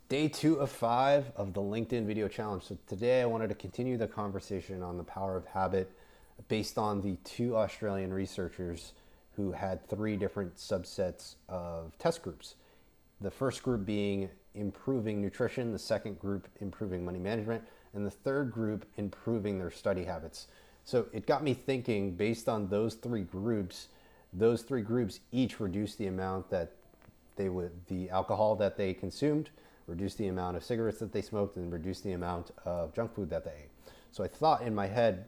Day 2 of 5 of the LinkedIn Video Challenge. So today I wanted to continue the conversation on the power of habit based on the two Australian researchers who had three different subsets of test groups. The first group being improving nutrition, the second group improving money management, and the third group improving their study habits. So it got me thinking, based on those three groups each reduced the amount that the alcohol that they consumed, reduce the amount of cigarettes that they smoked, and reduce the amount of junk food that they ate. So I thought in my head,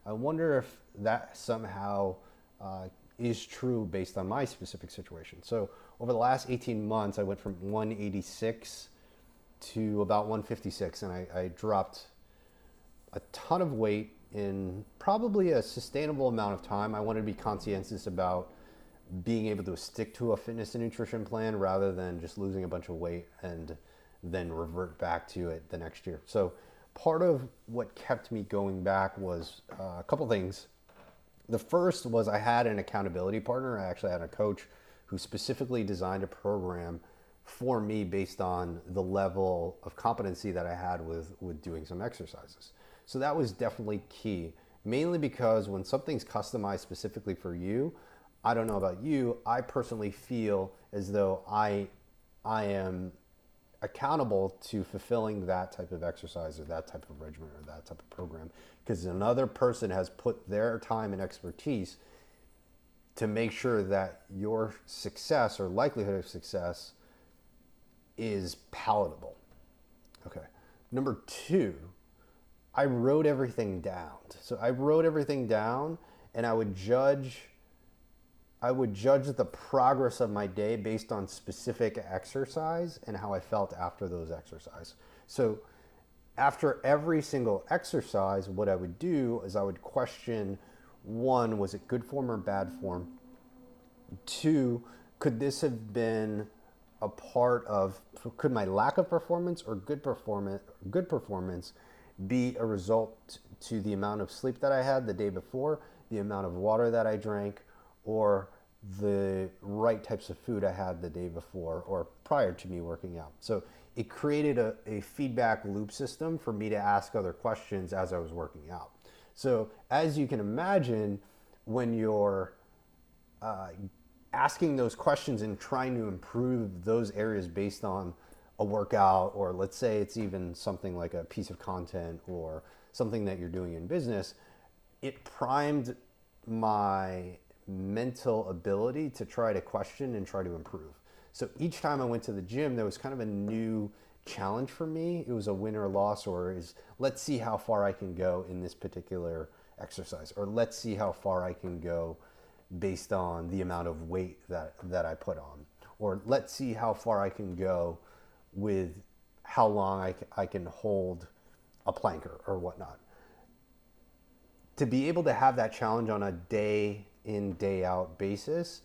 I wonder if that somehow is true based on my specific situation. So over the last 18 months, I went from 186 to about 156, and I dropped a ton of weight in probably a sustainable amount of time. I wanted to be conscientious about being able to stick to a fitness and nutrition plan rather than just losing a bunch of weight and then revert back to it the next year. So part of what kept me going back was a couple things. The first was I had an accountability partner. I actually had a coach who specifically designed a program for me based on the level of competency that I had with doing some exercises. So that was definitely key, mainly because when something's customized specifically for you, I don't know about you, I personally feel as though I am accountable to fulfilling that type of exercise or that type of regimen or that type of program because another person has put their time and expertise to make sure that your success or likelihood of success is palatable. Okay. Number two, I wrote everything down. So I wrote everything down and I would judge the progress of my day based on specific exercise and how I felt after those exercises. So after every single exercise, what I would do is I would question, one, was it good form or bad form? Two, could this have been a part of, could my lack of performance or good performance be a result to the amount of sleep that I had the day before, the amount of water that I drank, or the right types of food I had the day before or prior to me working out. So it created a feedback loop system for me to ask other questions as I was working out. So as you can imagine, when you're asking those questions and trying to improve those areas based on a workout, or let's say it's even something like a piece of content or something that you're doing in business, it primed my mental ability to try to question and try to improve. So each time I went to the gym, there was kind of a new challenge for me. It was a win or loss, or is let's see how far I can go in this particular exercise, or let's see how far I can go based on the amount of weight that I put on, or let's see how far I can go with how long I can hold a plank or whatnot. To be able to have that challenge on a day in, day out basis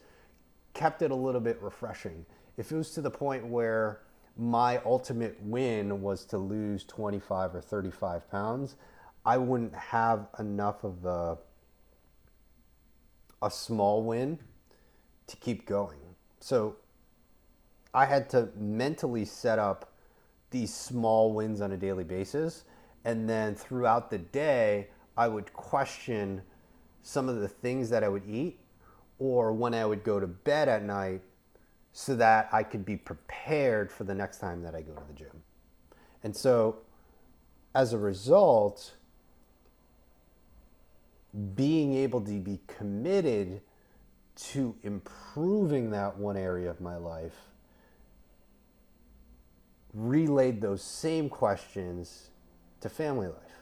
kept it a little bit refreshing. If it was to the point where my ultimate win was to lose 25 or 35 pounds, I wouldn't have enough of a small win to keep going. So I had to mentally set up these small wins on a daily basis. And then throughout the day, I would question some of the things that I would eat or when I would go to bed at night so that I could be prepared for the next time that I go to the gym. And so as a result, being able to be committed to improving that one area of my life relayed those same questions to family life.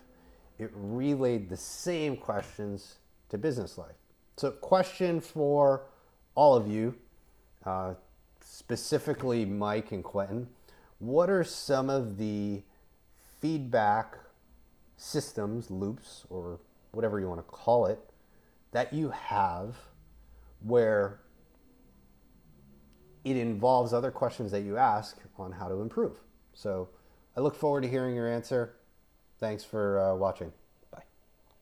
It relayed the same questions to business life. So question for all of you, specifically Mike and Quentin, what are some of the feedback systems, loops, or whatever you want to call it, that you have where it involves other questions that you ask on how to improve? So I look forward to hearing your answer. Thanks for watching.